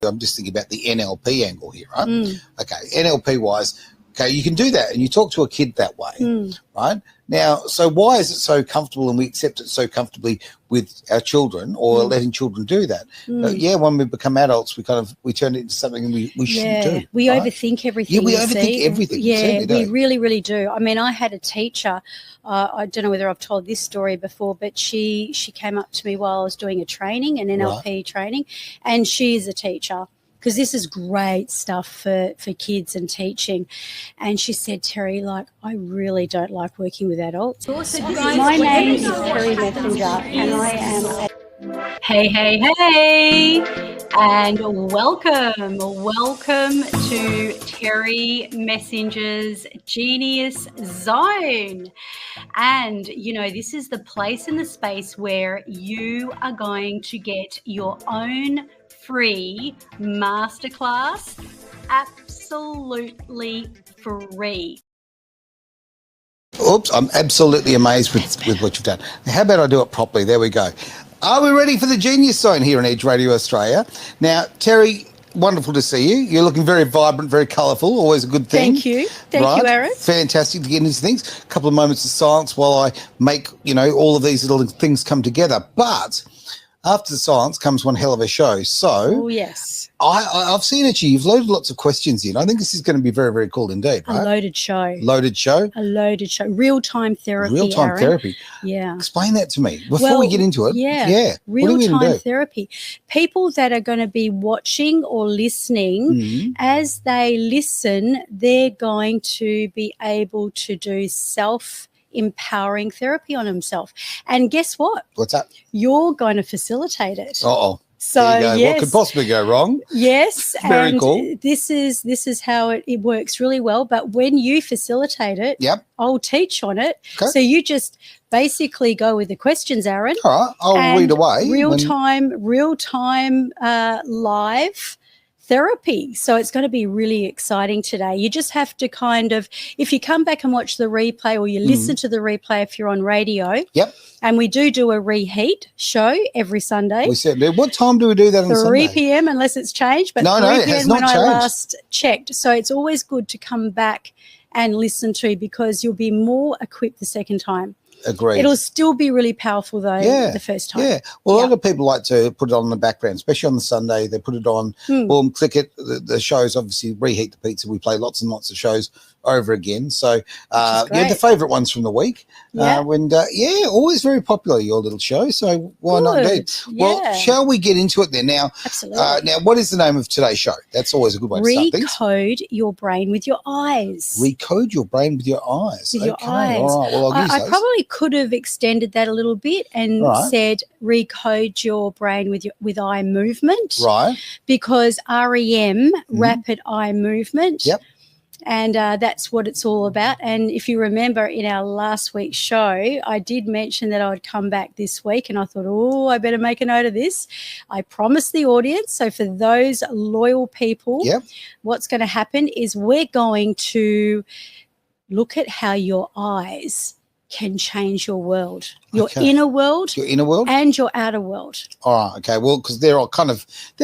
I'm just thinking about the NLP angle here, right? Okay, NLP wise, okay, you can do that and you talk to a kid that way, right? Now, so why is it so comfortable and we accept it so comfortably with our children or letting children do that? But yeah, when we become adults, we turn it into something we shouldn't do. We right? overthink everything. Yeah, we overthink everything. Yeah, we really, really do. I mean, I had a teacher, I don't know whether I've told this story before, but she came up to me while I was doing a training, an NLP training, and she is a teacher. Because this is great stuff for kids and teaching. And she said, Terry, like, I really don't like working with adults. My name is Terry Messenger, and I am Hey, and welcome to Terry Messenger's Genius Zone. And, you know, this is the place and the space where you are going to get your own free masterclass, absolutely free. Oops, I'm absolutely amazed with what you've done. How about I do it properly? There we go. Are we ready for the Genius Zone here on Edge Radio Australia? Now, Terry, wonderful to see you. You're looking very vibrant, very colourful, always a good thing. Thank you. Thank you, Aaron. Fantastic to get into things. A couple of moments of silence while I make, all of these little things come together. But after the silence comes one hell of a show. So, yes, I've seen it. You've loaded lots of questions in. I think this is going to be very, very cool indeed. Right? A loaded show. A loaded show. Real-time therapy. Therapy. Yeah. Explain that to me before we get into it. Yeah. Real-time therapy. People that are going to be watching or listening, as they listen, they're going to be able to do empowering therapy on himself. And guess what? What's that? You're going to facilitate it. Uh-oh. So yes. What could possibly go wrong? Yes. Very cool. This is how it works really well. But when you facilitate it, I'll teach on it. Okay. So you just basically go with the questions, Aaron. All right. I'll read away. Real time live therapy. So it's going to be really exciting today. You just have to if you come back and watch the replay or you listen to the replay if you're on radio. Yep. And we do a reheat show every Sunday. We said, what time do we do that on Sunday? 3 p.m. unless it's changed. But no, it has not changed. I last checked. So it's always good to come back and listen to because you'll be more equipped the second time. Agreed. It'll still be really powerful though the first time. Yeah. Well, a lot of people like to put it on in the background, especially on the Sunday. They put it on, boom, click it. The shows obviously reheat the pizza. We play lots and lots of shows over again. So the favourite ones from the week. Always very popular, your little show. So why not indeed? Yeah. Well, shall we get into it then? Now, absolutely. Now, what is the name of today's show? That's always a good way to start things. Recode your brain with your eyes. Recode your brain with your eyes. With your eyes. All right. Well, I'll use those. I probably could have extended that a little bit and said recode your brain with eye movement. Right. Because REM, rapid eye movement. Yep. And that's what it's all about. And if you remember in our last week's show, I did mention that I would come back this week and I thought, I better make a note of this. I promised the audience. So for those loyal people, what's going to happen is we're going to look at how your eyes can change your world, your inner world, and your outer world. All right. Okay. Well, because they're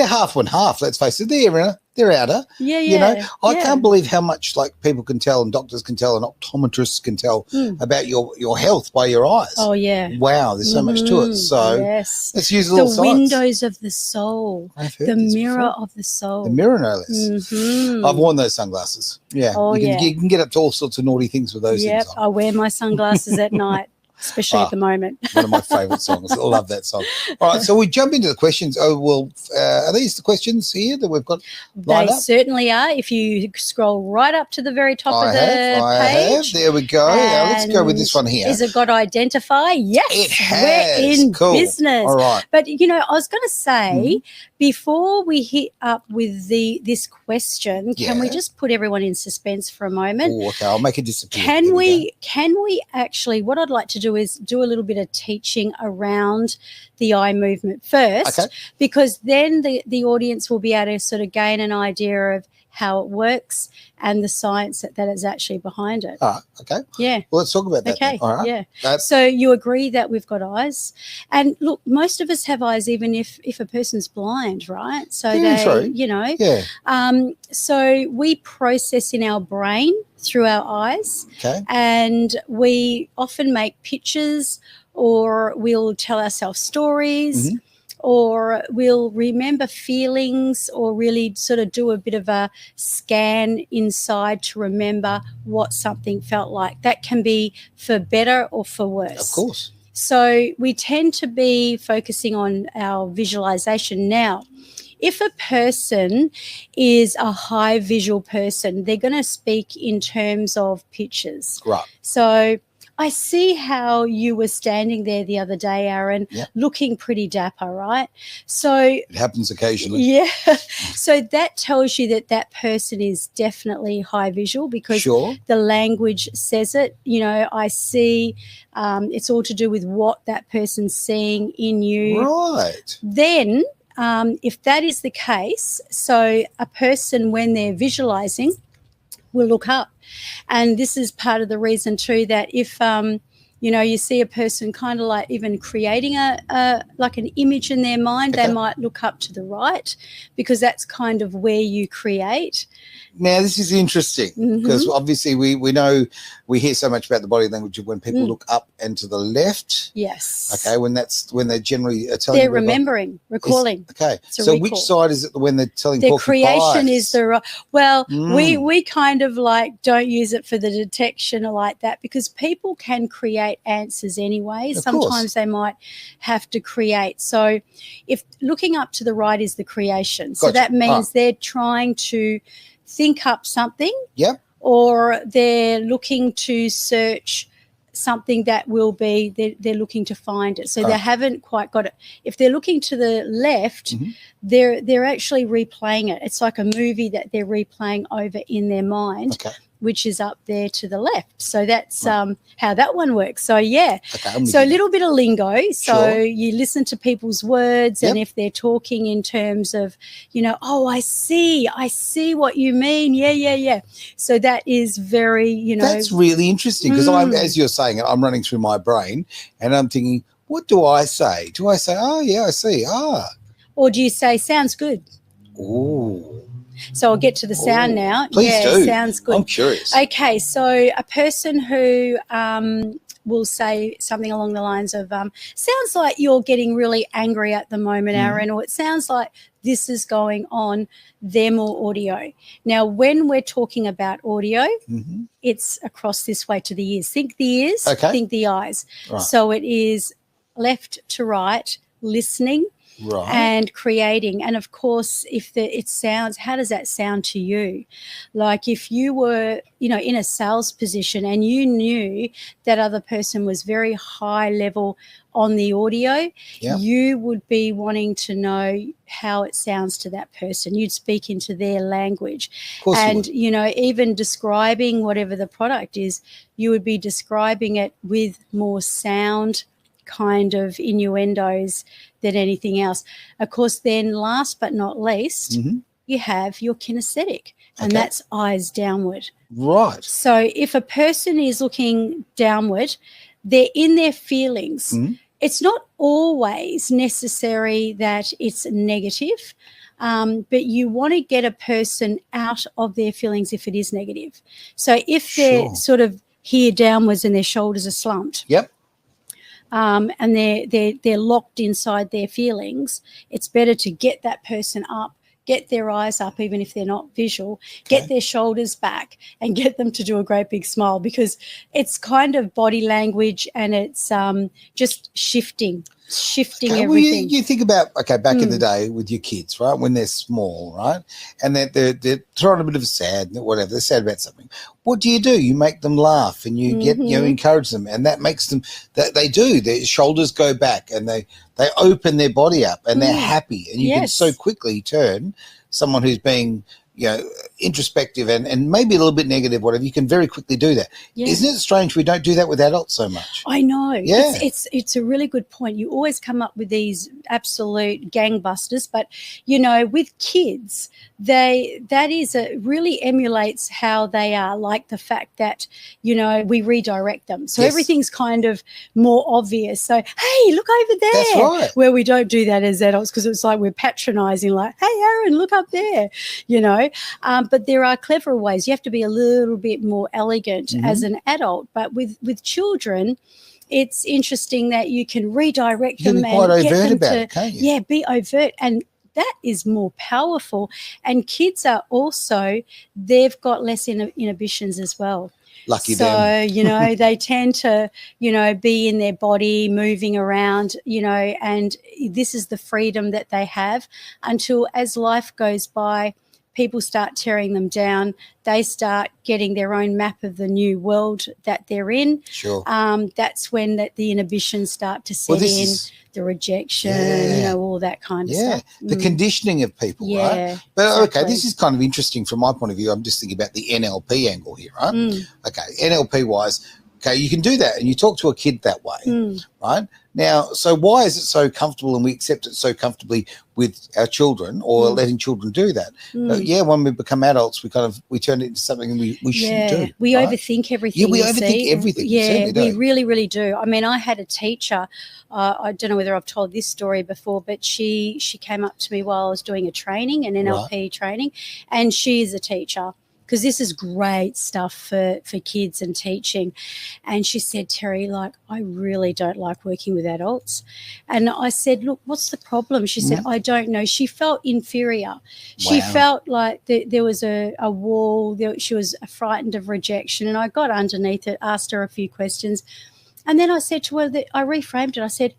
half and half, let's face it. They're outer. Yeah. I can't believe how much people can tell and doctors can tell and optometrists can tell about your health by your eyes. Oh, yeah. Wow. There's so much to it. So let's use a little science. The windows of the soul. The mirror of the soul. The mirror, no less. I've worn those sunglasses. Yeah. Oh, you can get up to all sorts of naughty things with those things on. I wear my sunglasses at night. Especially at the moment. One of my favourite songs. I love that song. All right, so we jump into the questions. Oh, well, are these the questions here that we've got lined up? They certainly are. If you scroll right up to the very top of the page. There we go. Now, let's go with this one here. Has it got identify? Yes. It has. We're in business. All right. But, I was going to say, before we hit up with this question, can we just put everyone in suspense for a moment? Oh, okay. I'll make it disappear. Can we actually, what I'd like to do is do a little bit of teaching around the eye movement first, because then the audience will be able to sort of gain an idea of how it works, and the science that is actually behind it. Okay. Yeah. Well, let's talk about that. Okay. Then. All right. Yeah. So you agree that we've got eyes, and look, most of us have eyes, even if a person's blind, right? So true. you know. Yeah. So we process in our brain through our eyes, and we often make pictures, or we'll tell ourselves stories. Mm-hmm. Or we'll remember feelings, or really sort of do a bit of a scan inside to remember what something felt like. That can be for better or for worse. Of course. So we tend to be focusing on our visualization. Now, if a person is a high visual person, they're going to speak in terms of pictures. Right. So I see how you were standing there the other day, Aaron, looking pretty dapper, right? So it happens occasionally. Yeah. So that tells you that that person is definitely high visual, because the language says it. You know, I see it's all to do with what that person's seeing in you. Right. Then if that is the case, so a person, when they're visualizing, will look up. And this is part of the reason too, that if you know, you see a person kind of like even creating like an image in their mind, they might look up to the right, because that's kind of where you create. Now, this is interesting, because obviously we know, we hear so much about the body language of when people look up and to the left. Yes. Okay, when they're generally telling they're remembering, recalling. Okay, so which side is it when they're telling their porcupines? Creation is the right. Well, we kind of like don't use it for the detection or like that, because people can create answers anyway. Sometimes they might have to create. So if looking up to the right is the creation, so that means they're trying to think up something, or they're looking to search something that will be, they're looking to find it. So they haven't quite got it. If they're looking to the left, they're actually replaying it. It's like a movie that they're replaying over in their mind, which is up there to the left. So that's how that one works. So so a little bit of lingo. So you listen to people's words, and if they're talking in terms of, you know, oh, I see what you mean. Yeah. So that is very, you know. That's really interesting, because as you're saying it, I'm running through my brain and I'm thinking, what do I say? Do I say, oh, yeah, I see, Or do you say, sounds good? Ooh. So I'll get to the sound now. Please do. Sounds good. I'm curious. Okay, so a person who will say something along the lines of, sounds like you're getting really angry at the moment, Aaron, or it sounds like this is going on, they're more audio. Now, when we're talking about audio, it's across this way to the ears. Think the ears, think the eyes. Right. So it is left to right, listening, and creating. And of course, if it sounds, how does that sound to you? Like if you were, you know, in a sales position and you knew that other person was very high level on the audio, you would be wanting to know how it sounds to that person. You'd speak into their language. And, you know, even describing whatever the product is, you would be describing it with more sound kind of innuendos than anything else. Of course, then last but not least, you have your kinesthetic, and that's eyes downward. Right. So if a person is looking downward, they're in their feelings. It's not always necessary that it's negative, but you want to get a person out of their feelings if it is negative. So if they're sort of here downwards and their shoulders are slumped, and they're locked inside their feelings, it's better to get that person up, get their eyes up, even if they're not visual, get their shoulders back and get them to do a great big smile, because it's kind of body language, and it's just shifting everything. Well, you think about, back in the day with your kids, right, when they're small, right, and they're throwing a bit of sad, whatever, they're sad about something. What do? You make them laugh, and you get, you know, encourage them, and that makes them, they do, their shoulders go back, and they open their body up, and they're happy, and you can so quickly turn someone who's being introspective and maybe a little bit negative, whatever, you can very quickly do that. Yeah. Isn't it strange we don't do that with adults so much? I know. Yeah. It's a really good point. You always come up with these absolute gangbusters, but with kids, really emulates how they are, like the fact that we redirect them, so everything's kind of more obvious. So hey, look over there. That's right. Where we don't do that as adults, because it's like we're patronizing, like, hey Aaron, look up there, but there are cleverer ways. You have to be a little bit more elegant as an adult, but with children, it's interesting that you can redirect them and quite get overt them about to, it, can't you? yeah, be overt, and that is more powerful. And kids are also, they've got less inhibitions as well. Lucky so, them. They tend to, be in their body, moving around, and this is the freedom that they have until, as life goes by, people start tearing them down. They start getting their own map of the new world that they're in. Sure. That's when the inhibitions start to set in, the rejection, all that kind of stuff. The conditioning of people, right? But okay, this is kind of interesting from my point of view. I'm just thinking about the NLP angle here, right? Okay, NLP-wise, okay, you can do that, and you talk to a kid that way, right? Now, so why is it so comfortable, and we accept it so comfortably with our children, or letting children do that? When we become adults, we turn it into something we shouldn't do. We overthink everything. Yeah, we overthink everything. Yeah, we really, really do. I mean, I had a teacher. I don't know whether I've told this story before, but she came up to me while I was doing an NLP training, and she is a teacher, because this is great stuff for kids and teaching. And she said, Terry, I really don't like working with adults. And I said, look, what's the problem? She said, I don't know. She felt inferior. She felt like there was a wall. She was frightened of rejection. And I got underneath it, asked her a few questions. And then I said to her, I reframed it. I said,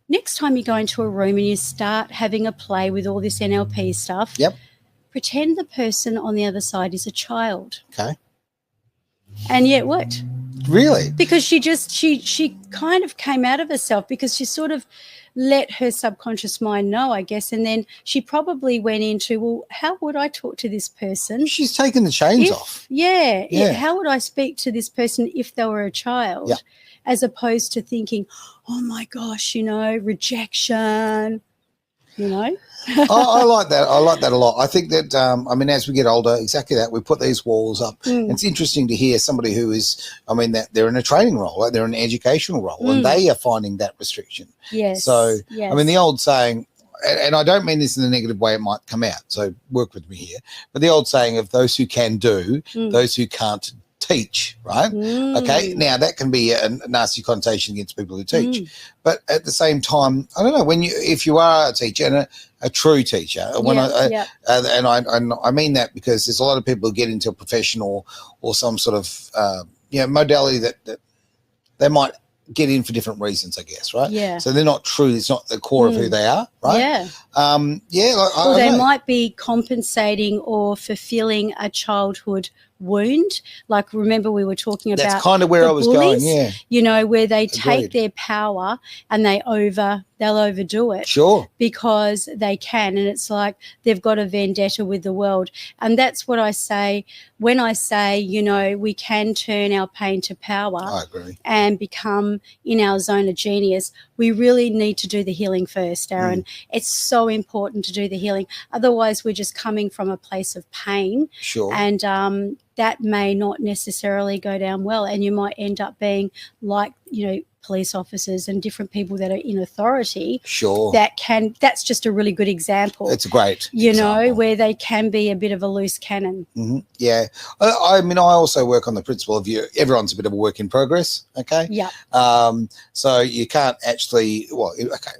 next time you go into a room and you start having a play with all this NLP stuff, pretend the person on the other side is a child. Okay. And yet what? Really? Because she kind of came out of herself, because she sort of let her subconscious mind know, I guess. And then she probably went into, well, how would I talk to this person? She's taken the chains off. Yeah. How would I speak to this person if they were a child? As opposed to thinking, oh my gosh, rejection, I like that. I like that a lot. I think that, as we get older, exactly that, we put these walls up. It's interesting to hear somebody who is, that they're in a training role, right? They're in an educational role, and they are finding that restriction. Yes. So, the old saying, and I don't mean this in a negative way, it might come out, so work with me here, but the old saying of those who can do, those who can't teach, right? Okay, now that can be a nasty connotation against people who teach, but at the same time, I don't know, if you are a teacher and a true teacher, and I mean that because there's a lot of people who get into a profession or some sort of modality that they might get in for different reasons, I guess, right? Yeah. So they're not true. It's not the core of who they are, right? Yeah. Or they might be compensating or fulfilling a childhood wound. Like, remember we were talking about that's kind of where I was bullies, going, yeah. Where they take their power and they'll overdo it. Sure. Because they can, and it's like they've got a vendetta with the world. And that's what I say when I say, we can turn our pain to power. I agree. And become in our zone of genius. We really need to do the healing first, Aaron. It's so important to do the healing. Otherwise, we're just coming from a place of pain. Sure. And that may not necessarily go down well, and you might end up being like, police officers and different people that are in authority. Sure. That's just a really good example. It's a great example. Where they can be a bit of a loose cannon. Mm-hmm. Yeah. I also work on the principle of everyone's a bit of a work in progress. Okay. Yeah. So you can't actually,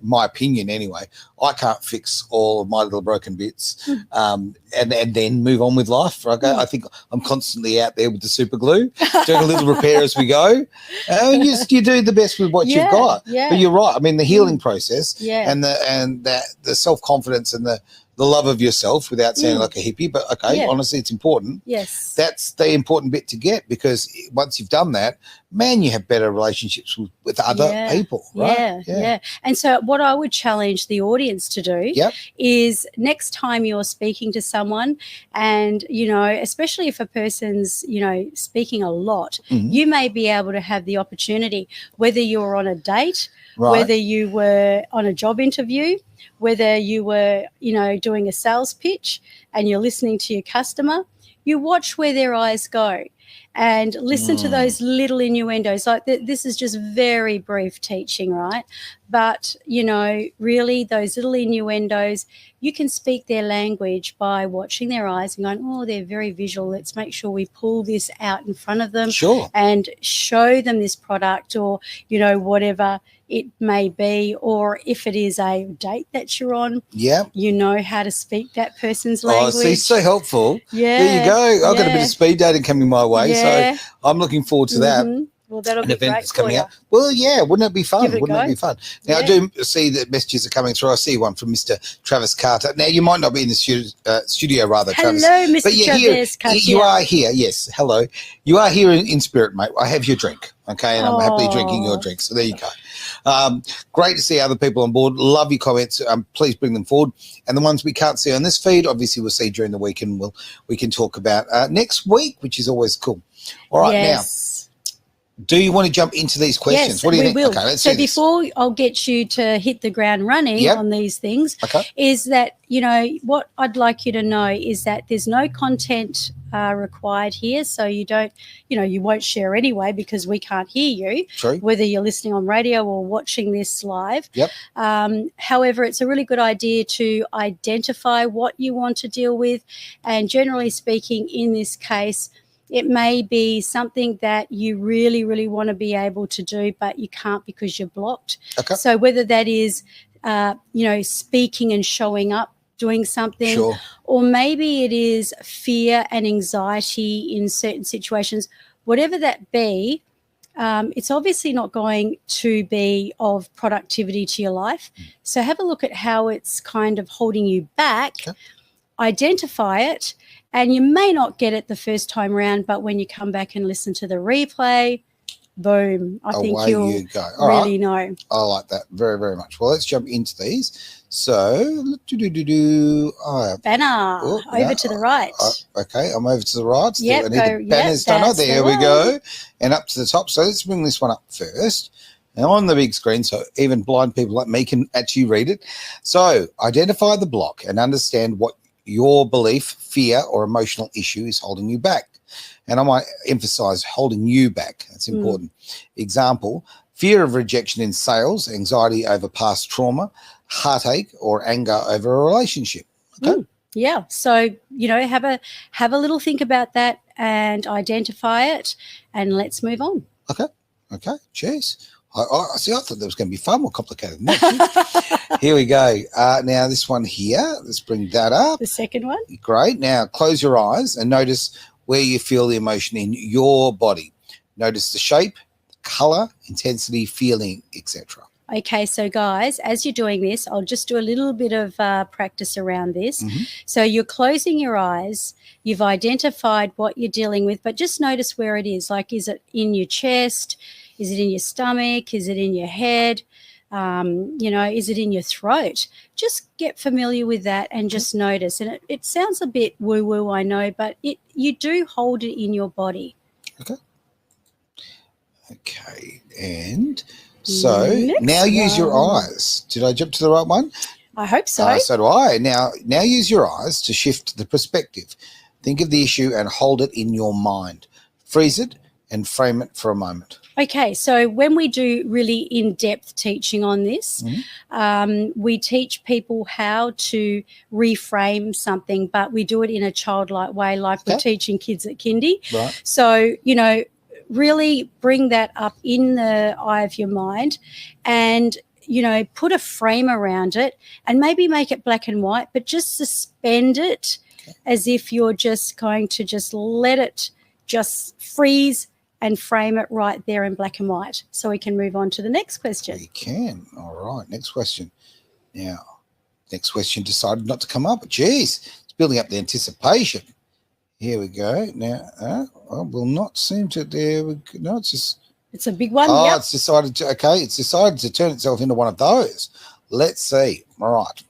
my opinion anyway, I can't fix all of my little broken bits and then move on with life. Okay? I think I'm constantly out there with the super glue, doing a little repair as we go. You do the best with what you've got. Yeah. But you're right. The healing process and the self-confidence and the the love of yourself without sounding like a hippie, but okay, honestly, it's important. Yes. That's the important bit to get, because once you've done that, man, you have better relationships with other people, right? Yeah. And so what I would challenge the audience to do is next time you're speaking to someone and, you know, especially if a person's, you know, speaking a lot, you may be able to have the opportunity, whether you're on a date, whether you were on a job interview, whether you were, you know, doing a sales pitch and you're listening to your customer, you watch where their eyes go and listen to those little innuendos. Like this is just very brief teaching, right? But, you know, really those little innuendos, you can speak their language by watching their eyes and going, oh, they're very visual. Let's make sure we pull this out in front of them and show them this product, or, you know, whatever it may be. Or if it is a date that you're on, you know how to speak that person's language. Oh, see, so helpful. There you go. I've got a bit of speed dating coming my way, so I'm looking forward to that. Well, that'll be event great that's coming for out. Well, yeah, wouldn't it be fun? Give it a Wouldn't go. it be fun? Now, I do see that messages are coming through. I see one from Mr. Travis Carter. Now, you might not be in the studio, rather, Travis. Hello, Mr. But Travis Carter. You are here, yes. Hello. You are here in spirit, mate. I have your drink, okay, and I'm happily drinking your drink. So there you go. Great to see other people on board. Love your comments. Please bring them forward. And the ones we can't see on this feed, obviously we'll see during the week, and we can talk about next week, which is always cool. All right, now. Do you want to jump into these questions? Yes, what do you think? Will. Okay, let's so do this. before I'll get you to hit the ground running on these things, is that, you know, what I'd like you to know is that there's no content required here. So you don't, you know, you won't share anyway because we can't hear you, whether you're listening on radio or watching this live. However, it's a really good idea to identify what you want to deal with. And generally speaking, in this case, it may be something that you really, really want to be able to do, but you can't because you're blocked. So whether that is, you know, speaking and showing up, doing something, or maybe it is fear and anxiety in certain situations, whatever that be, it's obviously not going to be of productivity to your life. So have a look at how it's kind of holding you back, identify it, and you may not get it the first time around, but when you come back and listen to the replay, boom, I think you'll really know. I like that very, very much. Well, let's jump into these. So, banner, over to the right. Okay, I'm over to the right. Yep, I need the banner stunner. There we go. And up to the top. So let's bring this one up first. Now on the big screen, so even blind people like me can actually read it. So identify the block and understand what your belief, fear, or emotional issue is holding you back. And I might emphasize holding you back. That's important. Example, fear of rejection in sales, anxiety over past trauma, heartache, or anger over a relationship. Yeah. So, you know, have a little think about that and identify it, and let's move on. Okay. Cheers. I thought that was going to be far more complicated than that. Here we go. Now this one here, let's bring that up. The second one. Great. Now close your eyes and notice where you feel the emotion in your body. Notice the shape, color, intensity, feeling, etc. Okay, so guys, as you're doing this, I'll just do a little bit of practice around this. So you're closing your eyes, you've identified what you're dealing with, but just notice where it is. Like, is it in your chest? Is it in your stomach? Is it in your head? You know, is it in your throat? Just get familiar with that and just notice. And it sounds a bit woo-woo, I know, but you do hold it in your body. Okay, and so now use your eyes. Did I jump to the right one? I hope so. So do I. Now use your eyes to shift the perspective. Think of the issue and hold it in your mind. Freeze it and frame it for a moment. Okay, so when we do really in-depth teaching on this, we teach people how to reframe something, but we do it in a childlike way, like we're teaching kids at kindy. So, you know, really bring that up in the eye of your mind and, you know, put a frame around it and maybe make it black and white, but just suspend it as if you're just going to just let it just freeze and frame it right there in black and white. So we can move on to the next question. We can. All right. Next question. Now, Next question decided not to come up. Geez, it's building up the anticipation. Here we go. Now, will not seem to. There we go. No, it's just. It's a big one. Oh, yep. it's decided to. Okay, it's decided to turn itself into one of those. Let's see. All right.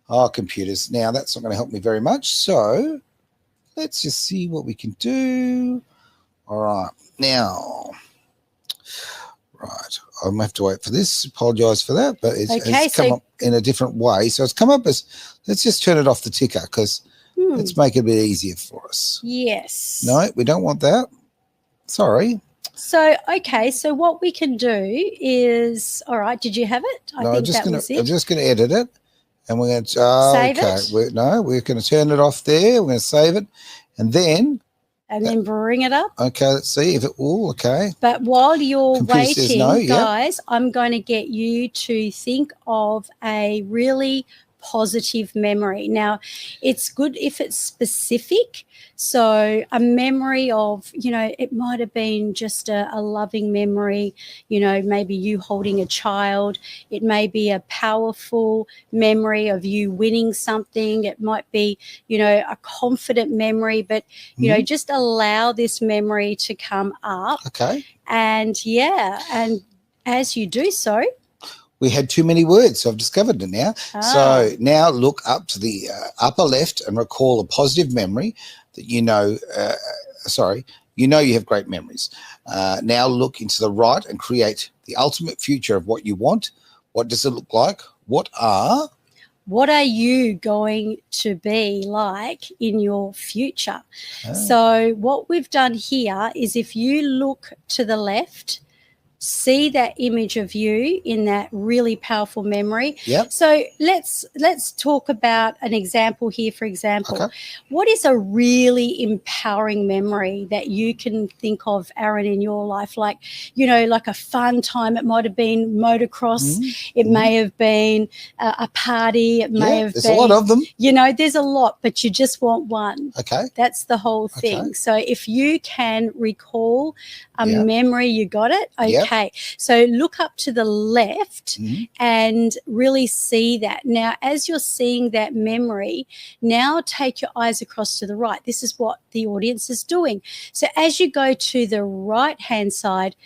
Oh, computers. Now that's not going to help me very much. So let's just see what we can do. All right. Now, right. I'm going to have to wait for this. Apologise for that, but it's come up in a different way. So it's come up as. Let's just turn it off the ticker because let's make it a bit easier for us. Yes. No, we don't want that. Sorry. So, okay, so what we can do is, all right, did you have it? I'm just going to edit it, and we're going to save it. We're going to turn it off there. We're going to save it, and then bring it up. Okay, let's see if it will. Okay. But while you're waiting, no, guys, I'm going to get you to think of a really positive memory. Now, it's good if it's specific. So a memory of, it might have been just a loving memory, maybe you holding a child. It may be a powerful memory of you winning something. It might be, a confident memory, but, just allow this memory to come up. Okay. And and as you do so, we had too many words, so I've discovered it now. So now look up to the upper left and recall a positive memory that you have great memories. Now look into the right and create the ultimate future of what you want. What does it look like? What are you going to be like in your future? So what we've done here is if you look to the left, see that image of you in that really powerful memory. Yep. So let's talk about an example here. For example, what is a really empowering memory that you can think of, Aaron, in your life? Like, like a fun time. It might have been motocross. It may have been a party. It may have been. There's a lot of them. There's a lot, but you just want one. Okay. That's the whole thing. Okay. So if you can recall a memory, you got it. Okay. Yep. So look up to the left and really see that. Now, as you're seeing that memory, now take your eyes across to the right. This is what the audience is doing. So as you go to the right-hand side,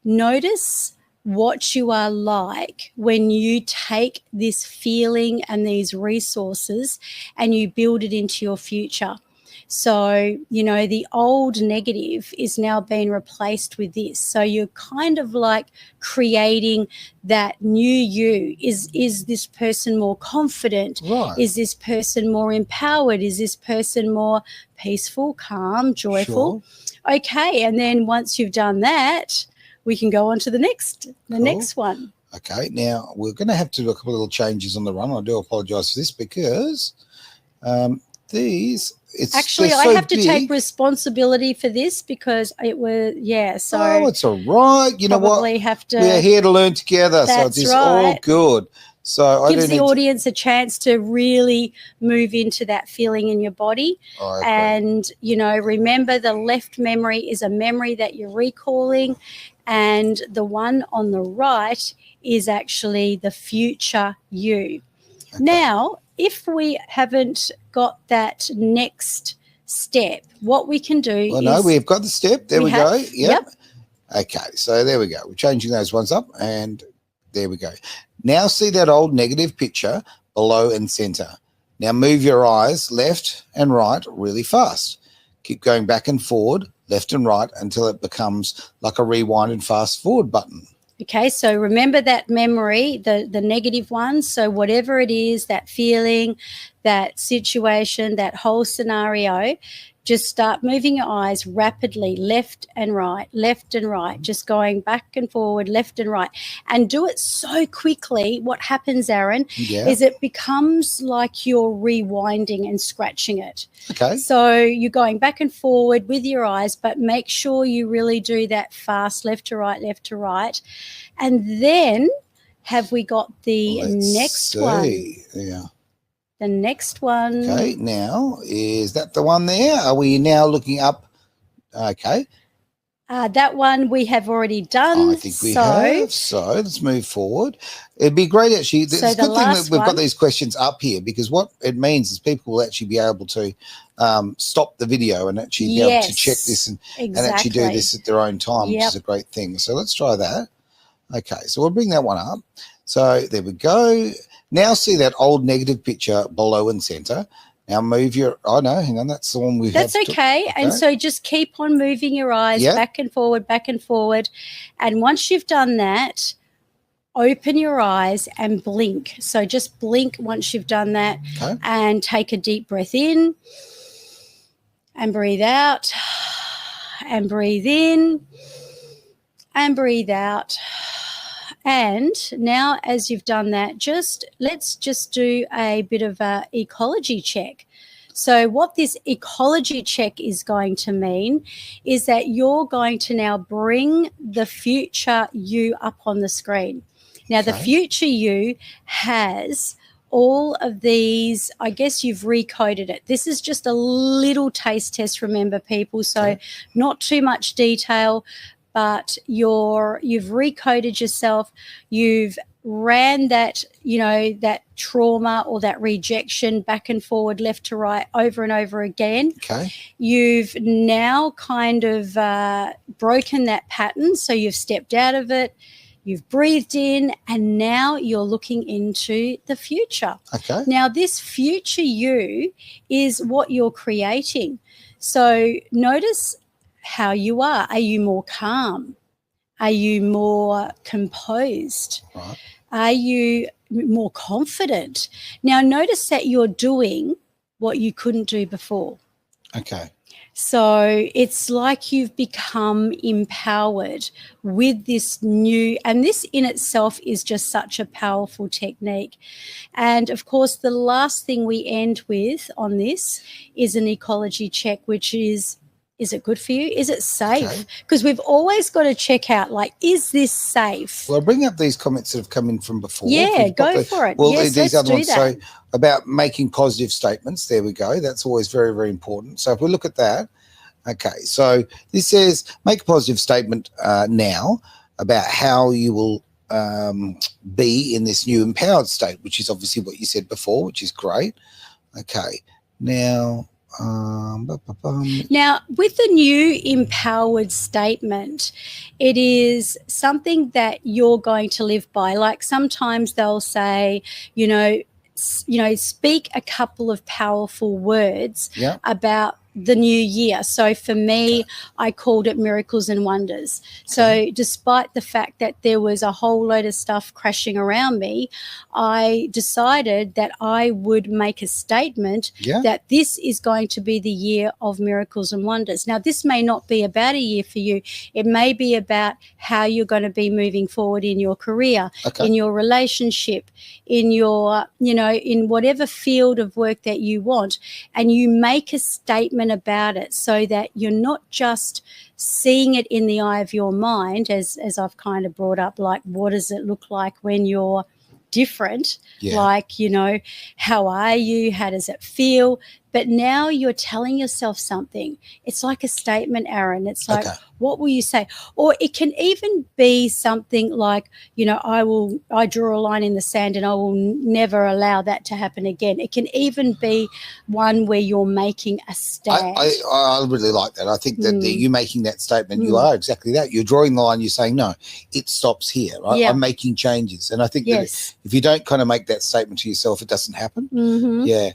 notice what you are like when you take this feeling and these resources and you build it into your future. So, the old negative is now being replaced with this. So you're kind of like creating that new you. Is this person more confident? Right. Is this person more empowered? Is this person more peaceful, calm, joyful? Sure. Okay. And then once you've done that, we can go on to the next one. Okay. Now we're going to have to do a couple of little changes on the run. I do apologize for this because I have to take responsibility for this because it was so it's all right. You know what? We're here to learn together, so it's all good. So gives the audience a chance to really move into that feeling in your body. And remember, the left memory is a memory that you're recalling, and the one on the right is actually the future you. Okay. Now, if we haven't got that next step, what we can do we've got the step. There we go. Yep. Okay, so there we go. We're changing those ones up, and there we go. Now see that old negative picture below and center. Now move your eyes left and right really fast. Keep going back and forward, left and right, until it becomes like a rewind and fast forward button. Okay, so remember that memory, the negative one. So whatever it is, that feeling, that situation, that whole scenario, just start moving your eyes rapidly, left and right, just going back and forward, left and right. And do it so quickly. What happens, Aaron, is it becomes like you're rewinding and scratching it. Okay. So you're going back and forward with your eyes, but make sure you really do that fast, left to right. And then have we got the next one? Yeah. The next one. Okay, now, is that the one there? Are we now looking up? Okay. That one we have already done. I think we have. So let's move forward. It'd be great, actually. It's a good thing that we've got these questions up here, because what it means is people will actually be able to stop the video and actually be able to check this and actually do this at their own time, which is a great thing. So let's try that. Okay, so we'll bring that one up. So there we go. Now see that old negative picture below and center. Now move your, oh no, hang on, that's the one we have. That's okay. And so just keep on moving your eyes back and forward, back and forward. And once you've done that, open your eyes and blink. So just blink once you've done that, and take a deep breath in and breathe out and breathe in and breathe out. And now, as you've done that, let's just do a bit of a ecology check. So what this ecology check is going to mean is that you're going to now bring the future you up on the screen. Now, the future you has all of these, I guess you've recoded it. This is just a little taste test, remember, people, so not too much detail. But you've recoded yourself, you've ran that, that trauma or that rejection back and forward, left to right, over and over again. You've now kind of broken that pattern, so you've stepped out of it, you've breathed in, and now you're looking into the future. Now, this future you is what you're creating. So notice how you are. Are you more calm? Are you more composed? Are you more confident? Now, notice that you're doing what you couldn't do before. So it's like you've become empowered with this new, and this in itself is just such a powerful technique. And of course, the last thing we end with on this is an ecology check, which is it good for you? Is it safe? Because we've always got to check out, like, is this safe? Well, I'll bring up these comments that have come in from before. Yeah, go for it. Well, yes, these let's other do ones. that. So about making positive statements, there we go. That's always very, very important. So if we look at that, so this says make a positive statement now about how you will be in this new empowered state, which is obviously what you said before, which is great. Now, now, with the new empowered statement, it is something that you're going to live by. Like sometimes they'll say, speak a couple of powerful words about the new year. So for me, I called it miracles and wonders. So despite the fact that there was a whole load of stuff crashing around me, I decided that I would make a statement that this is going to be the year of miracles and wonders. Now, this may not be about a year for you. It may be about how you're going to be moving forward in your career, in your relationship, in your, in whatever field of work that you want. And you make a statement about it so that you're not just seeing it in the eye of your mind, as I've kind of brought up, like, what does it look like when you're different? Like, how are you? How does it feel? But now you're telling yourself something. It's like a statement, Aaron. It's like, what will you say? Or it can even be something like, I draw a line in the sand and I will never allow that to happen again. It can even be one where you're making a stand. I really like that. I think that you making that statement, you are exactly that. You're drawing the line. You're saying, no, it stops here. Right? I'm making changes. And I think that if you don't kind of make that statement to yourself, it doesn't happen. So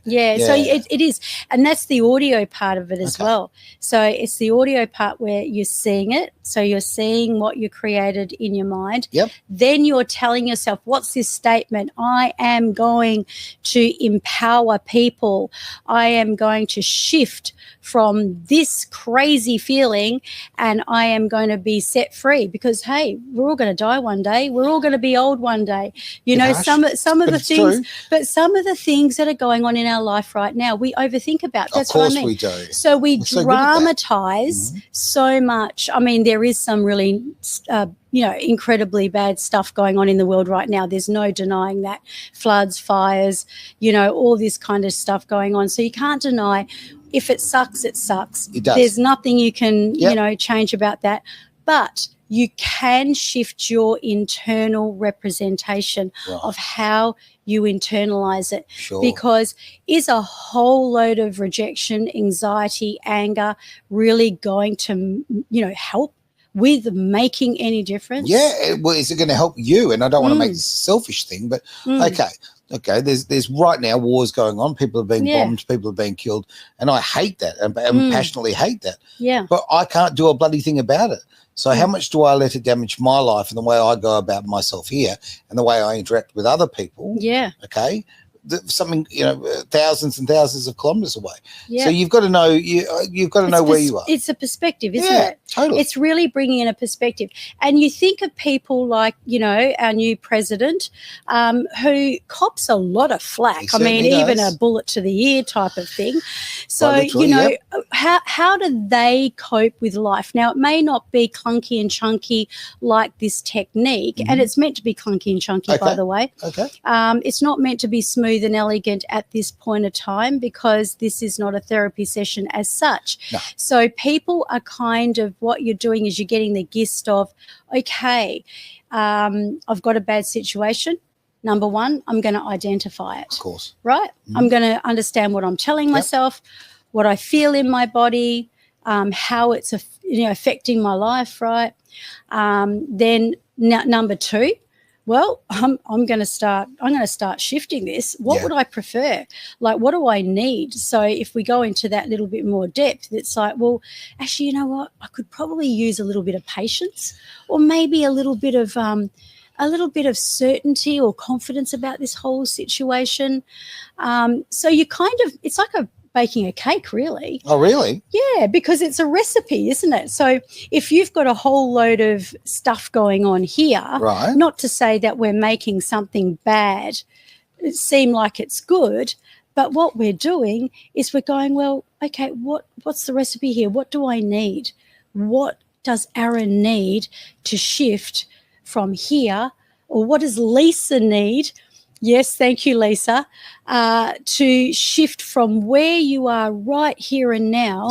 it is. And that's the audio part of it as well. So it's the audio part where you're seeing it. So you're seeing what you created in your mind. Then you're telling yourself, what's this statement? I am going to empower people. I am going to shift from this crazy feeling and I am going to be set free because, hey, we're all going to die one day. We're all going to be old one day. Some of the things, but some of the things that are going on in our life right now, we overthink about. That's what I mean. Of course we do. So we dramatize so much. I mean, there is some really, incredibly bad stuff going on in the world right now. There's no denying that. Floods, fires, all this kind of stuff going on. So you can't deny if it sucks, it sucks. It does. There's nothing you can, Yep. change about that. But you can shift your internal representation of how you internalize it. Sure. Because is a whole load of rejection, anxiety, anger really going to, help with making any difference? Yeah. Well, is it going to help you? And I don't want to make this a selfish thing, but okay. There's right now wars going on. People are being bombed. People are being killed, and I hate that and passionately hate that. Yeah. But I can't do a bloody thing about it. So how much do I let it damage my life and the way I go about myself here and the way I interact with other people? Yeah. Okay. Something, thousands and thousands of kilometers away. Yeah. So you've got to know you've got to know where you are. It's a perspective, isn't Yeah, it? totally. It's really bringing in a perspective. And you think of people like, our new president, who cops a lot of flack. I mean, even a bullet to the ear type of thing. So, how do they cope with life? Now, it may not be clunky and chunky like this technique, and it's meant to be clunky and chunky, by the way. Okay. It's not meant to be smooth and elegant at this point of time because this is not a therapy session as such. No. So people are kind of, what you're doing is you're getting the gist of, okay, I've got a bad situation. Number one, I'm going to identify it. Of course. Right? I'm going to understand what I'm telling myself, what I feel in my body, how it's affecting my life, right? Then number two, well, I'm going to start shifting this. What would I prefer? Like, what do I need? So if we go into that little bit more depth, it's like, well, actually, you know what? I could probably use a little bit of patience, or maybe a little bit of certainty or confidence about this whole situation. So you it's like baking a cake, really. Oh, really? Yeah, because it's a recipe, isn't it? So if you've got a whole load of stuff going on here, right, not to say that we're making something bad seem like it's good, but what we're doing is we're going, well, okay, what's the recipe here? What do I need? What does Aaron need to shift from here? Or what does Lisa need? Yes, thank you, Lisa, to shift from where you are right here and now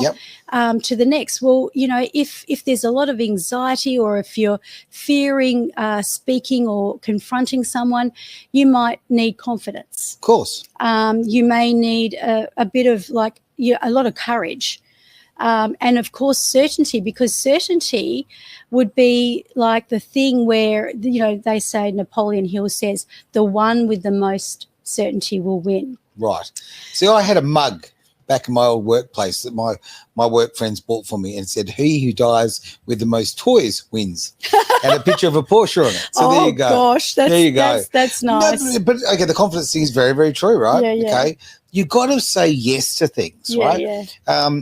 to the next. Well, if there's a lot of anxiety, or if you're fearing speaking or confronting someone, you might need confidence. Of course. You may need a bit of a lot of courage. And of course, certainty, because certainty would be like the thing where, they say, Napoleon Hill says, the one with the most certainty will win. Right. See, I had a mug back in my old workplace that my work friends bought for me and said, he who dies with the most toys wins. And a picture of a Porsche on it. So there you go. Oh, gosh. There you go. That's nice. No, but, okay, the confidence thing is very, very true, right? Yeah, yeah. Okay. You've got to say yes to things, right? Yeah.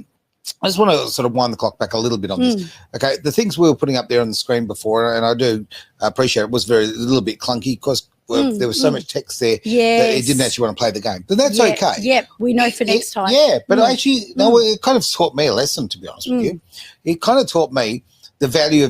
I just want to sort of wind the clock back a little bit on this. Okay, the things we were putting up there on the screen before, and I do appreciate it, was a little bit clunky because there was so much text there that it didn't actually want to play the game. But that's okay. Yep, we know for next time. Yeah, but actually, no, it kind of taught me a lesson, to be honest with you. It kind of taught me the value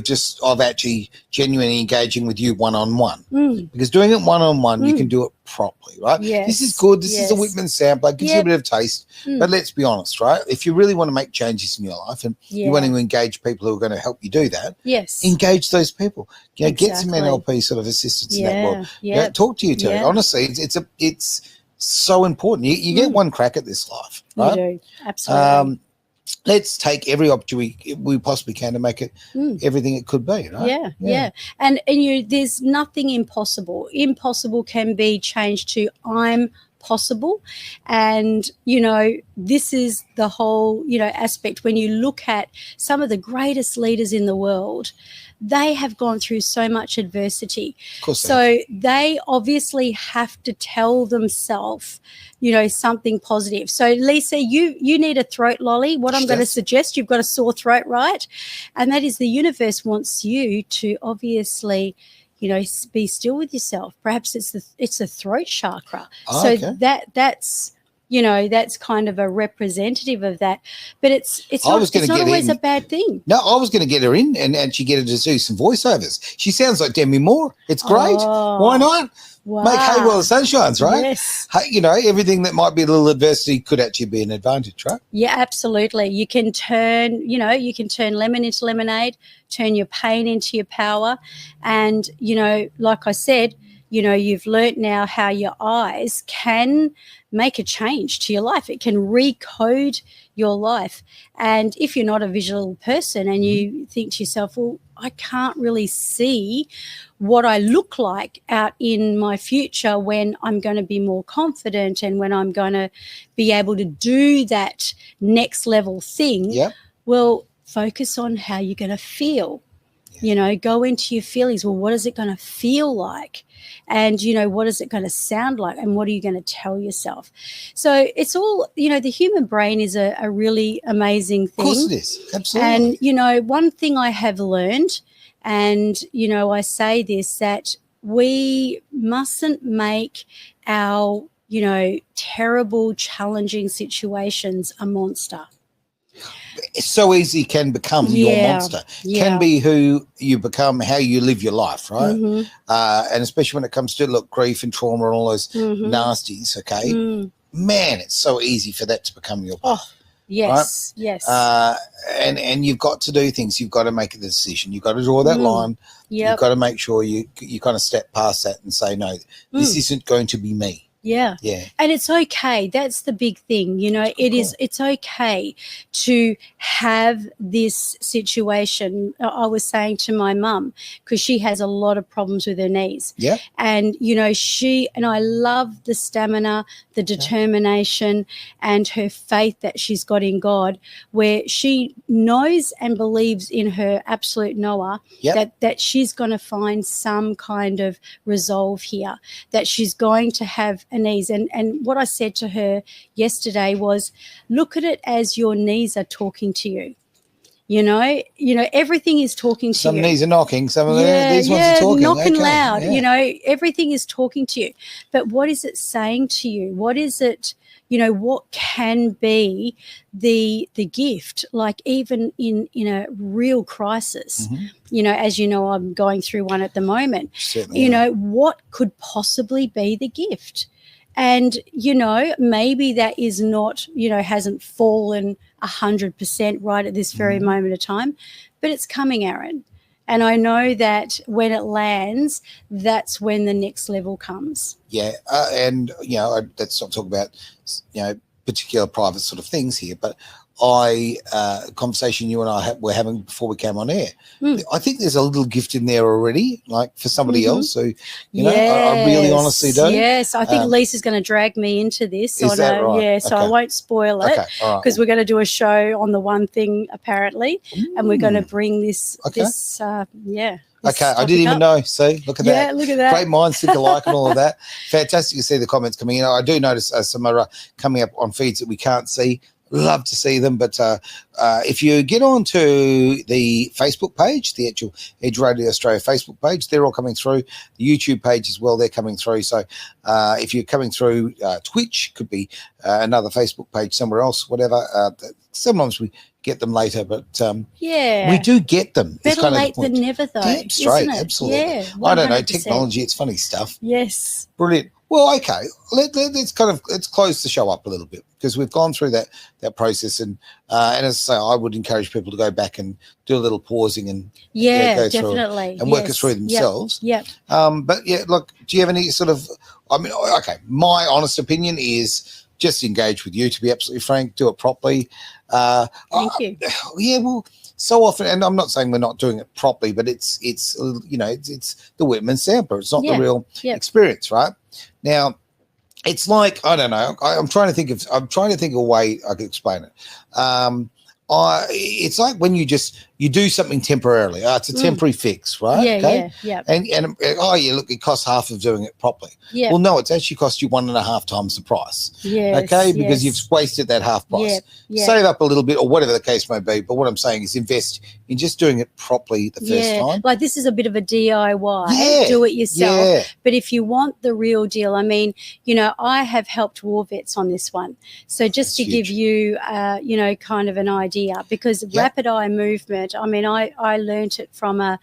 of actually genuinely engaging with you one-on-one. Because doing it one-on-one, you can do it properly, right? Yes. This is good. This is a Whitman sampler. Gives you a bit of taste. But let's be honest, right? If you really want to make changes in your life and you want to engage people who are going to help you do that, engage those people. Get some NLP sort of assistance in that world. Yeah. Talk to you, Terry. Honestly, it's so important. You get one crack at this life, right? You do. Absolutely. Let's take every opportunity we possibly can to make it everything it could be, right? Yeah. And there's nothing impossible. Impossible can be changed to I'm possible. And, this is the whole, aspect. When you look at some of the greatest leaders in the world, they have gone through so much adversity. Of course so they obviously have to tell themselves, something positive. So, Lisa, you need a throat lolly. What I'm going to suggest, you've got a sore throat, right? And that is the universe wants you to obviously, be still with yourself. Perhaps it's the throat chakra. Oh, so okay. that's you know, that's kind of a representative of that. But it's not always a bad thing. No, I was going to get her in and actually get her to do some voiceovers. She sounds like Demi Moore. It's great. Why not? Wow. Make hay while the sun shines, right? Yes. You know, everything that might be a little adversity could actually be an advantage, right? Yeah, absolutely. You can turn lemon into lemonade, turn your pain into your power. And, you know, like I said, you know, you've learnt now how your eyes can make a change to your life. It can recode your life. And if you're not a visual person and you think to yourself, well, I can't really see what I look like out in my future when I'm going to be more confident and when I'm going to be able to do that next level thing, well, focus on how you're going to feel. You know, go into your feelings. Well, what is it going to feel like? And, you know, what is it going to sound like? And what are you going to tell yourself? So it's all, you know, the human brain is a really amazing thing. Of course it is. Absolutely. And, you know, one thing I have learned, and, you know, I say this, that we mustn't make our, you know, terrible, challenging situations a monster. It's so easy can become your monster. Can be who you become, how you live your life, right? And especially when it comes to grief and trauma and all those nasties, okay? Man, it's so easy for that to become your path. Yes, right? yes. And you've got to do things. You've got to make a decision. You've got to draw that line. You've got to make sure you kind of step past that and say, no, this isn't going to be me. Yeah. And it's okay. That's the big thing. You know, it's okay to have this situation. I was saying to my mum, because she has a lot of problems with her knees. Yeah. And, you know, I love the stamina, the determination and her faith that she's got in God, where she knows and believes in her absolute Noah that she's going to find some kind of resolve here, that she's going to have a knees. And what I said to her yesterday was, look at it as your knees are talking to you. You know, everything is talking to you. Some knees are knocking, some of these ones are talking. Knocking loud. You know, everything is talking to you. But what is it saying to you? What is it, you know, what can be the gift, like even in a real crisis? You know, as you know, I'm going through one at the moment. Certainly, you know, what could possibly be the gift? And, you know, maybe that is not, you know, hasn't fallen 100% right at this very moment of time, but it's coming, Aaron. And I know that when it lands, that's when the next level comes. Yeah. And, you know, let's not talk about, you know, particular private sort of things here, but conversation you and I were having before we came on air. I think there's a little gift in there already, like for somebody else. So, you know, I really honestly do. Yes, I think Lisa's going to drag me into this. Is that right? Yeah, so I won't spoil it because we're going to do a show on the one thing apparently, and we're going to bring this. Okay, I didn't even know. See, look at that. Yeah, look at that. Great minds think alike and all of that. Fantastic to see the comments coming in. I do notice some are coming up on feeds that we can't see. Love to see them, but if you get onto the Facebook page, the actual Edge Radio Australia Facebook page, they're all coming through. The YouTube page as well, they're coming through. So if you're coming through Twitch, could be another Facebook page somewhere else, whatever. Sometimes we get them later, but we do get them. Better late than never, though. Damn straight, isn't it? absolutely. Yeah, 100%. I don't know, technology, it's funny stuff. Yes. Brilliant. Well, okay, let's close the show up a little bit because we've gone through that process, and as I say, I would encourage people to go back and do a little pausing and go definitely through and work it through themselves. Yep. But yeah, look, do you have any sort of? I mean, okay, my honest opinion is just engage with you. To be absolutely frank, do it properly. Thank you. Yeah, well. So often, and I'm not saying we're not doing it properly, but it's you know, it's the Whitman sampler. It's not the real experience, right? Now, it's like, I don't know. I'm trying to think of a way I could explain it. It's like when you you do something temporarily. It's a temporary fix, right? Yeah. And look, it costs half of doing it properly. Yeah. Well, no, it's actually cost you 1.5 times the price. Yes. Okay, because you've wasted that half price. Yeah. Save up a little bit, or whatever the case may be. But what I'm saying is, invest in just doing it properly the first time. Like this is a bit of a DIY. Do it yourself. Yeah. But if you want the real deal, I mean, I have helped war vets on this one. So just to give you, kind of an idea, because rapid eye movement, I mean, I learnt it from a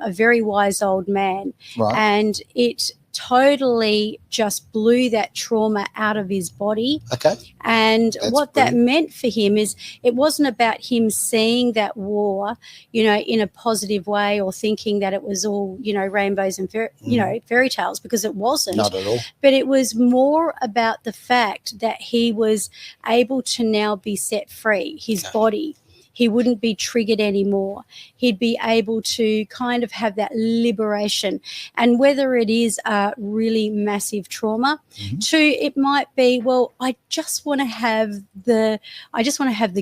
very wise old man, and it totally just blew that trauma out of his body. Okay. And what that meant for him is it wasn't about him seeing that war, in a positive way, or thinking that it was all, rainbows and, fairy tales, because it wasn't. Not at all. But it was more about the fact that he was able to now be set free, his body. He wouldn't be triggered anymore. He'd be able to kind of have that liberation. And whether it is a really massive trauma, it might be, well, I just want to have the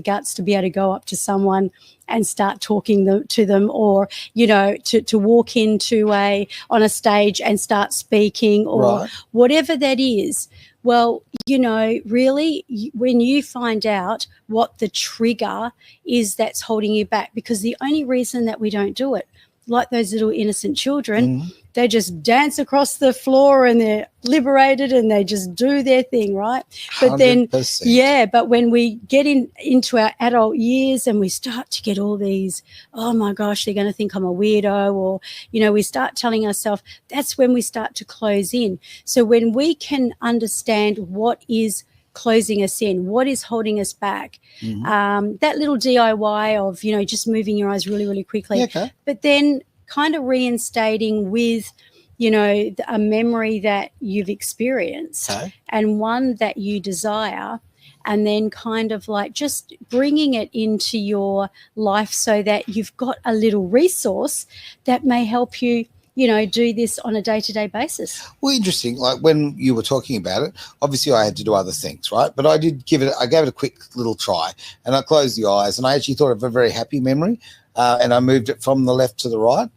guts to be able to go up to someone and start talking to them, or to walk on a stage and start speaking, or whatever that is. Well, really, when you find out what the trigger is that's holding you back, because the only reason that we don't do it, like those little innocent children, they just dance across the floor and they're liberated and they just do their thing, right? But 100%. then, but when we get into our adult years and we start to get all these, oh my gosh, they're going to think I'm a weirdo, or, we start telling ourselves, that's when we start to close in. So when we can understand what is closing us in, what is holding us back, that little DIY of, just moving your eyes really, really quickly, but then kind of reinstating with, a memory that you've experienced and one that you desire, and then kind of like just bringing it into your life so that you've got a little resource that may help you, do this on a day-to-day basis. Well, interesting. Like when you were talking about it, obviously I had to do other things, right? But I gave it a quick little try, and I closed the eyes, and I actually thought of a very happy memory, and I moved it from the left to the right.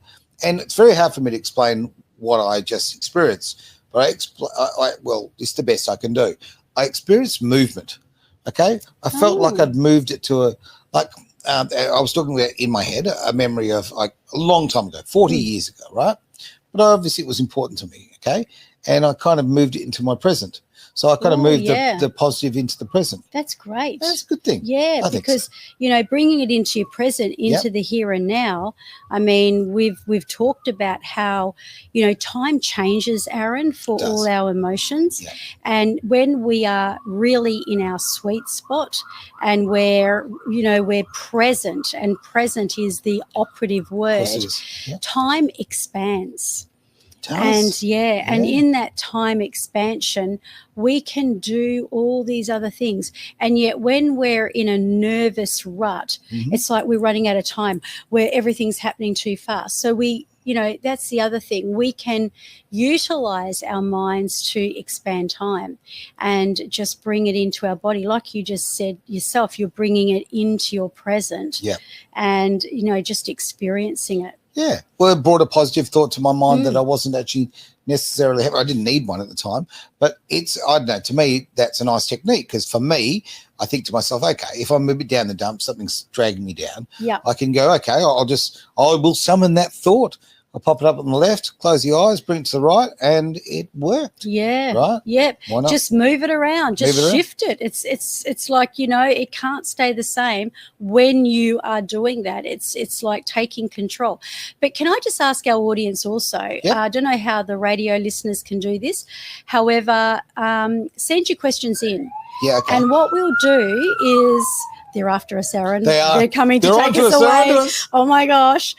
And it's very hard for me to explain what I just experienced, but it's the best I can do. I experienced movement. Okay, I felt like I'd moved it to I was talking about in my head a memory of like a long time ago, 40 years ago, right? But obviously it was important to me, okay? And I kind of moved it into my present. So I kind of moved the positive into the present. That's great. That's a good thing. Yeah, because, bringing it into your present, into the here and now, I mean, we've talked about how, time changes, Aaron, for all our emotions. Yeah. And when we are really in our sweet spot and we're present, and present is the operative word, time expands. And in that time expansion, we can do all these other things. And yet when we're in a nervous rut, it's like we're running out of time, where everything's happening too fast. So that's the other thing. We can utilize our minds to expand time and just bring it into our body. Like you just said yourself, you're bringing it into your present and, just experiencing it. Yeah. Well, it brought a positive thought to my mind that I wasn't actually necessarily having. I didn't need one at the time, but I don't know, to me, that's a nice technique, because for me, I think to myself, okay, if I'm a bit down the dump, something's dragging me down, I can go, okay, I will summon that thought. I'll pop it up on the left, close the eyes, bring it to the right, and it worked. Yeah. Right? Yep. Why not? Just move it around. Just shift it. It's like, it can't stay the same when you are doing that. It's like taking control. But can I just ask our audience also, I don't know how the radio listeners can do this. However, send your questions in. Yeah, okay. And what we'll do is... They're after us, Aaron. They are. They're coming to take us away. Oh, my gosh.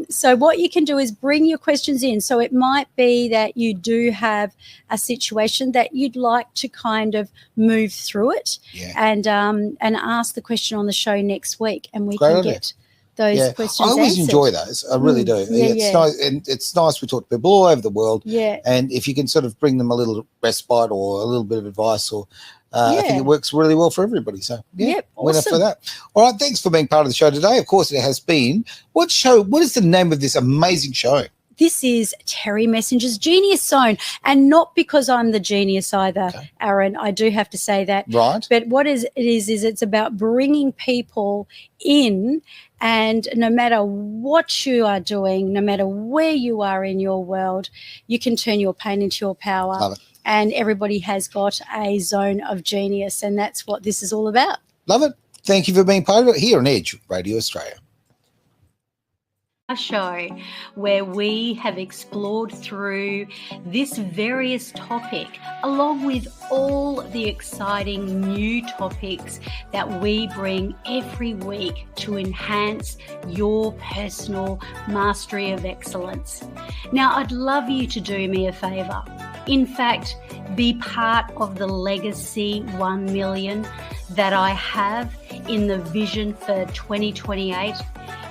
So what you can do is bring your questions in. So it might be that you do have a situation that you'd like to kind of move through it and ask the question on the show next week, and we can get those questions I always answered. enjoy those. I really do. It's nice, and it's nice. We talk to people all over the world. Yeah. And if you can sort of bring them a little respite or a little bit of advice or I think it works really well for everybody. So, Yep, winner awesome. for that. All right, thanks for being part of the show today. Of course, it has been. What is the name of this amazing show? This is Terry Messenger's Genius Zone, and not because I'm the genius either, Aaron. I do have to say that. Right. But what it is it's about bringing people in, and no matter what you are doing, no matter where you are in your world, you can turn your pain into your power. Love it. And everybody has got a zone of genius, and that's what this is all about. Love it. Thank you for being part of it here on Edge Radio Australia. A show where we have explored through this various topic, along with all the exciting new topics that we bring every week to enhance your personal mastery of excellence. Now, I'd love you to do me a favour. In fact, be part of the Legacy 1 million that I have in the vision for 2028.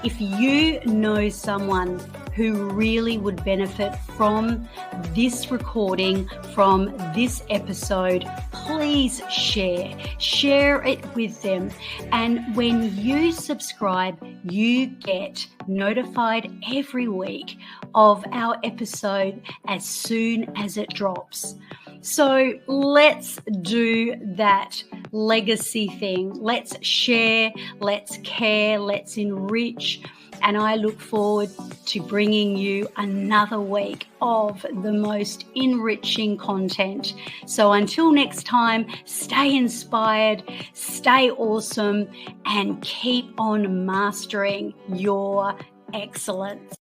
If you know someone who really would benefit from this recording, from this episode, please share it with them. And when you subscribe, you get notified every week of our episode as soon as it drops. So let's do that legacy thing. Let's share, let's care, let's enrich. And I look forward to bringing you another week of the most enriching content. So until next time, stay inspired, stay awesome, and keep on mastering your excellence.